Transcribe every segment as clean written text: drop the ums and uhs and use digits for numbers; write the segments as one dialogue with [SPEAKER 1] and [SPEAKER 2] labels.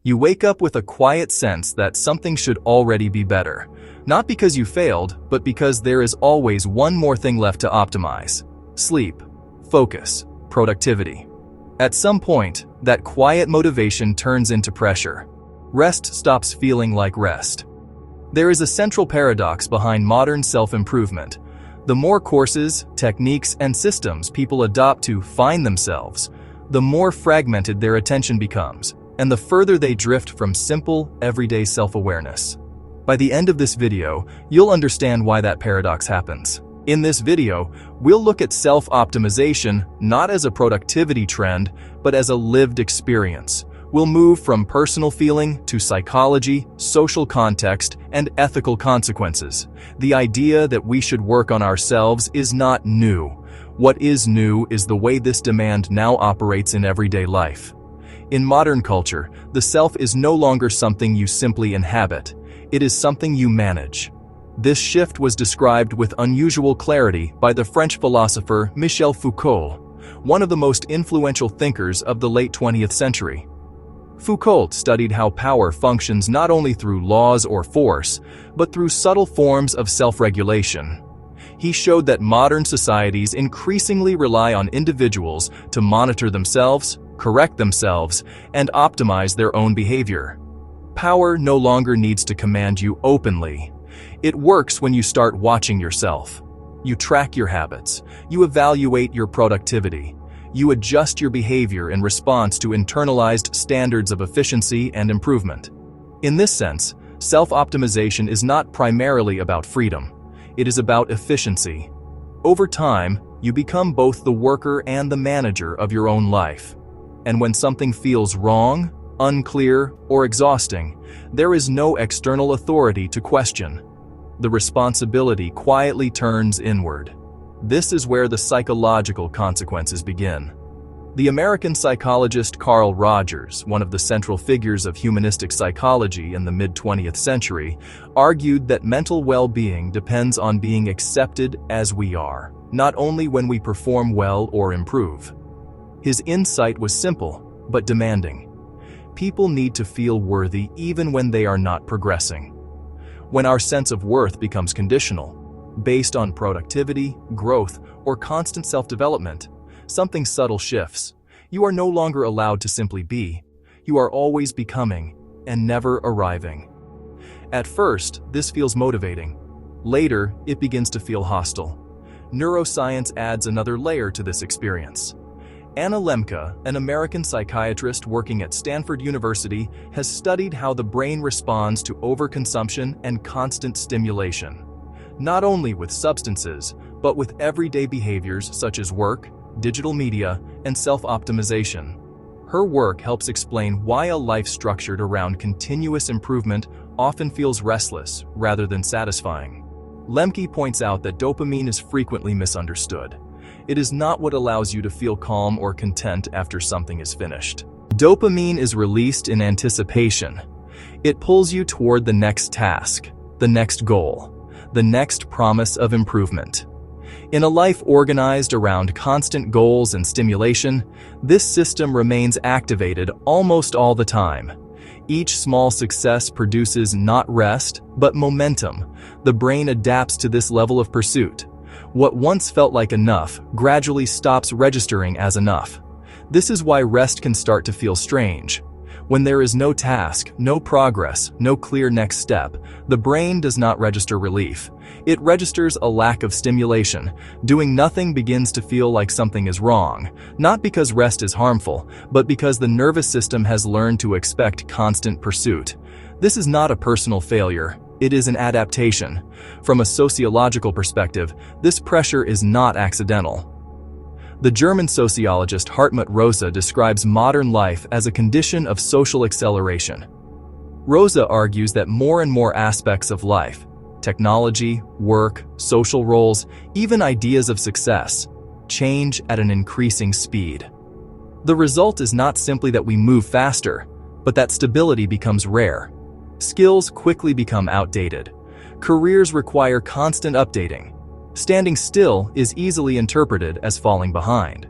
[SPEAKER 1] You wake up with a quiet sense that something should already be better. Not because you failed, but because there is always one more thing left to optimize. Sleep, focus, productivity. At some point, that quiet motivation turns into pressure. Rest stops feeling like rest. There is a central paradox behind modern self-improvement. The more courses, techniques, and systems people adopt to find themselves, the more fragmented their attention becomes, and the further they drift from simple, everyday self-awareness. By the end of this video, you'll understand why that paradox happens. In this video, we'll look at self-optimization not as a productivity trend, but as a lived experience. We'll move from personal feeling to psychology, social context, and ethical consequences. The idea that we should work on ourselves is not new. What is new is the way this demand now operates in everyday life. In modern culture, the self is no longer something you simply inhabit. It is something you manage. This shift was described with unusual clarity by the French philosopher Michel Foucault, one of the most influential thinkers of the late 20th century. Foucault studied how power functions not only through laws or force, but through subtle forms of self-regulation. He showed that modern societies increasingly rely on individuals to monitor themselves, correct themselves, and optimize their own behavior. Power no longer needs to command you openly. It works when you start watching yourself. You track your habits. You evaluate your productivity. You adjust your behavior in response to internalized standards of efficiency and improvement. In this sense, self-optimization is not primarily about freedom. It is about efficiency. Over time, you become both the worker and the manager of your own life. And when something feels wrong, unclear, or exhausting, there is no external authority to question. The responsibility quietly turns inward. This is where the psychological consequences begin. The American psychologist Carlrogers, one of the central figures of humanistic psychology in the mid-20th century, argued that mental well-being depends on being accepted as we are, not only when we perform well or improve. His insight was simple, but demanding. People need to feel worthy even when they are not progressing. When our sense of worth becomes conditional, based on productivity, growth, or constant self-development, something subtle shifts. You are no longer allowed to simply be. You are always becoming, and never arriving. At first, this feels motivating. Later, it begins to feel hostile. Neuroscience adds another layer to this experience. Anna Lemke, an American psychiatrist working at Stanford University, has studied how the brain responds to overconsumption and constant stimulation. Not only with substances, but with everyday behaviors such as work, digital media, and self-optimization. Her work helps explain why a life structured around continuous improvement often feels restless rather than satisfying. Lemke points out that dopamine is frequently misunderstood. It is not what allows you to feel calm or content after something is finished. Dopamine is released in anticipation. It pulls you toward the next task, the next goal, the next promise of improvement. In a life organized around constant goals and stimulation, this system remains activated almost all the time. Each small success produces not rest, but momentum. The brain adapts to this level of pursuit. What once felt like enough gradually stops registering as enough. This is why rest can start to feel strange. When there is no task, no progress, no clear next step, the brain does not register relief. It registers a lack of stimulation. Doing nothing begins to feel like something is wrong, not because rest is harmful, but because the nervous system has learned to expect constant pursuit. This is not a personal failure. It is an adaptation. From a sociological perspective, this pressure is not accidental. The German sociologist Hartmut Rosa describes modern life as a condition of social acceleration. Rosa argues that more and more aspects of life, technology, work, social roles, even ideas of success, change at an increasing speed. The result is not simply that we move faster, but that stability becomes rare. Skills quickly become outdated. Careers require constant updating. Standing still is easily interpreted as falling behind.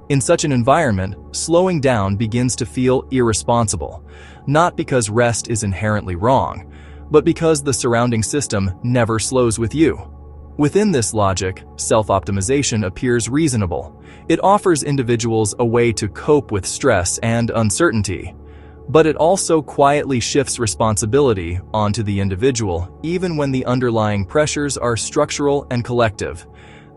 [SPEAKER 1] In such an environment, slowing down begins to feel irresponsible, not because rest is inherently wrong, but because the surrounding system never slows with you. Within this logic, self-optimization appears reasonable. It offers individuals a way to cope with stress and uncertainty, but it also quietly shifts responsibility onto the individual, even when the underlying pressures are structural and collective.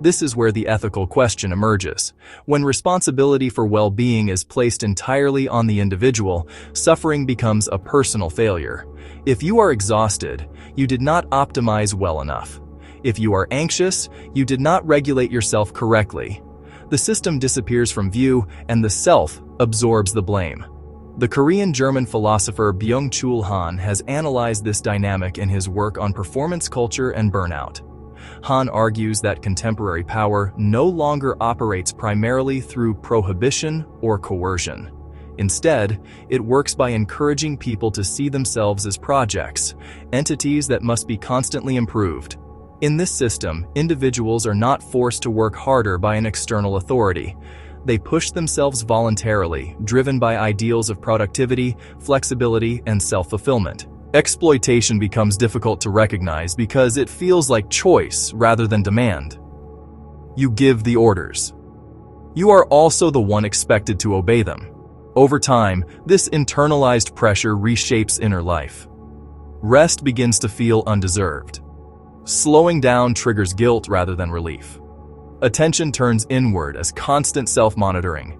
[SPEAKER 1] This is where the ethical question emerges. When responsibility for well-being is placed entirely on the individual, suffering becomes a personal failure. If you are exhausted, you did not optimize well enough. If you are anxious, you did not regulate yourself correctly. The system disappears from view, and the self absorbs the blame. The Korean-German philosopher Byung-Chul Han has analyzed this dynamic in his work on performance culture and burnout. Han argues that contemporary power no longer operates primarily through prohibition or coercion. Instead, it works by encouraging people to see themselves as projects, entities that must be constantly improved. In this system, individuals are not forced to work harder by an external authority. They push themselves voluntarily, driven by ideals of productivity, flexibility, and self-fulfillment. Exploitation becomes difficult to recognize because it feels like choice rather than demand. You give the orders. You are also the one expected to obey them. Over time, this internalized pressure reshapes inner life. Rest begins to feel undeserved. Slowing down triggers guilt rather than relief. Attention turns inward as constant self-monitoring.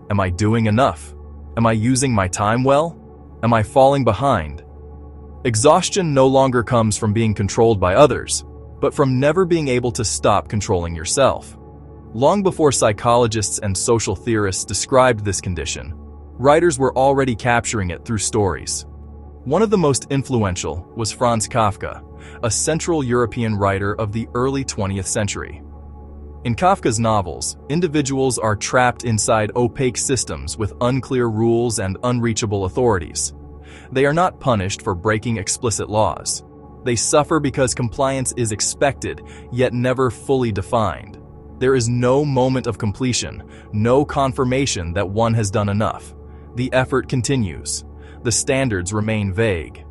[SPEAKER 1] Am I doing enough? Am I using my time well? Am I falling behind? Exhaustion no longer comes from being controlled by others, but from never being able to stop controlling yourself. Long before psychologists and social theorists described this condition, writers were already capturing it through stories. One of the most influential was Franz Kafka, a Central European writer of the early 20th century. In Kafka's novels, individuals are trapped inside opaque systems with unclear rules and unreachable authorities. They are not punished for breaking explicit laws. They suffer because compliance is expected, yet never fully defined. There is no moment of completion, no confirmation that one has done enough. The effort continues. The standards remain vague.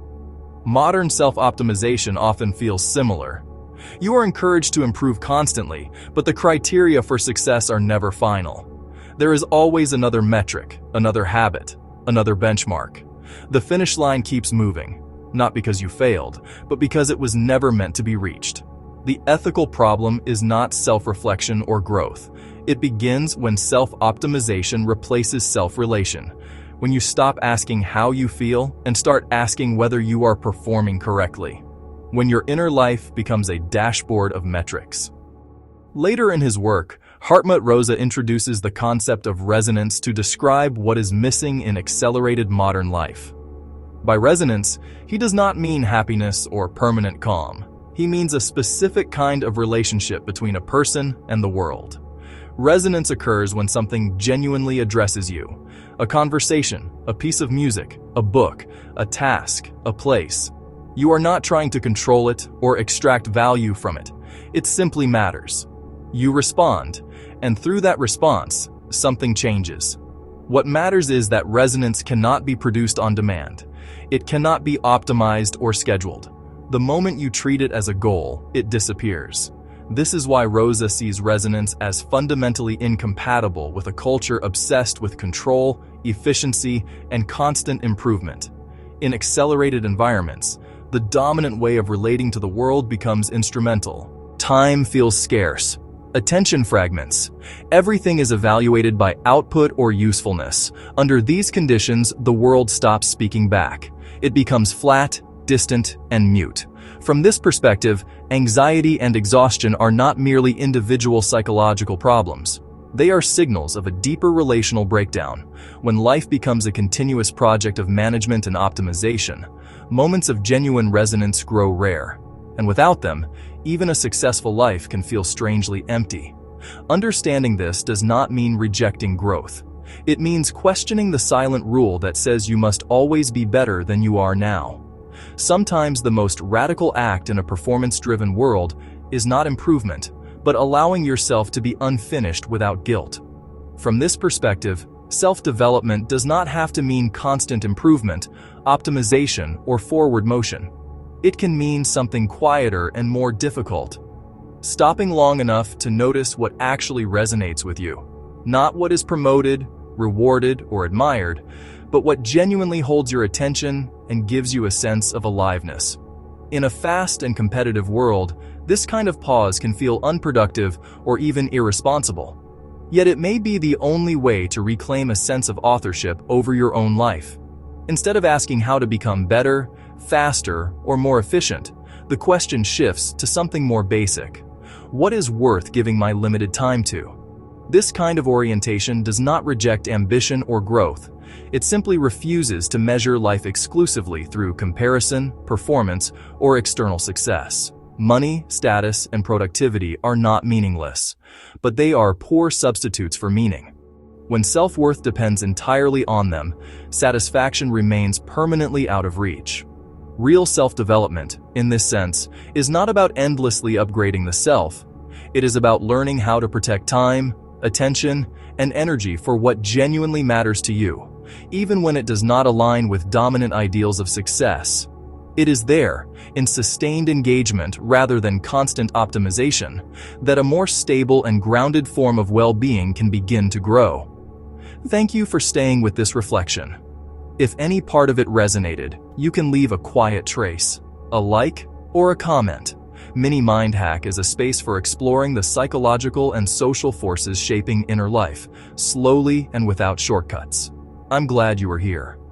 [SPEAKER 1] Modern self-optimization often feels similar. You are encouraged to improve constantly, but the criteria for success are never final. There is always another metric, another habit, another benchmark. The finish line keeps moving, not because you failed, but because it was never meant to be reached. The ethical problem is not self-reflection or growth. It begins when self-optimization replaces self-relation, when you stop asking how you feel and start asking whether you are performing correctly, when your inner life becomes a dashboard of metrics. Later in his work, Hartmut Rosa introduces the concept of resonance to describe what is missing in accelerated modern life. By resonance, he does not mean happiness or permanent calm. He means a specific kind of relationship between a person and the world. Resonance occurs when something genuinely addresses you. A conversation, a piece of music, a book, a task, a place. You are not trying to control it or extract value from it. It simply matters. You respond, and through that response, something changes. What matters is that resonance cannot be produced on demand. It cannot be optimized or scheduled. The moment you treat it as a goal, it disappears. This is why Rosa sees resonance as fundamentally incompatible with a culture obsessed with control, efficiency, and constant improvement. In accelerated environments, the dominant way of relating to the world becomes instrumental. Time feels scarce. Attention fragments. Everything is evaluated by output or usefulness. Under these conditions, the world stops speaking back. It becomes flat, distant, and mute. From this perspective, anxiety and exhaustion are not merely individual psychological problems. They are signals of a deeper relational breakdown. When life becomes a continuous project of management and optimization, moments of genuine resonance grow rare. And without them, even a successful life can feel strangely empty. Understanding this does not mean rejecting growth. It means questioning the silent rule that says you must always be better than you are now. Sometimes the most radical act in a performance-driven world is not improvement, but allowing yourself to be unfinished without guilt. From this perspective, self-development does not have to mean constant improvement, optimization, or forward motion. It can mean something quieter and more difficult. Stopping long enough to notice what actually resonates with you. Not what is promoted, rewarded, or admired, but what genuinely holds your attention and gives you a sense of aliveness. In a fast and competitive world, this kind of pause can feel unproductive or even irresponsible. Yet it may be the only way to reclaim a sense of authorship over your own life. Instead of asking how to become better, faster, or more efficient, the question shifts to something more basic. What is worth giving my limited time to? This kind of orientation does not reject ambition or growth. It simply refuses to measure life exclusively through comparison, performance, or external success. Money, status, and productivity are not meaningless, but they are poor substitutes for meaning. When self-worth depends entirely on them, satisfaction remains permanently out of reach. Real self-development, in this sense, is not about endlessly upgrading the self. It is about learning how to protect time, attention, and energy for what genuinely matters to you, even when it does not align with dominant ideals of success. It is there, in sustained engagement rather than constant optimization, that a more stable and grounded form of well-being can begin to grow. Thank you for staying with this reflection. If any part of it resonated, you can leave a quiet trace, a like, or a comment. Minimindhack is a space for exploring the psychological and social forces shaping inner life, slowly and without shortcuts. I'm glad you were here.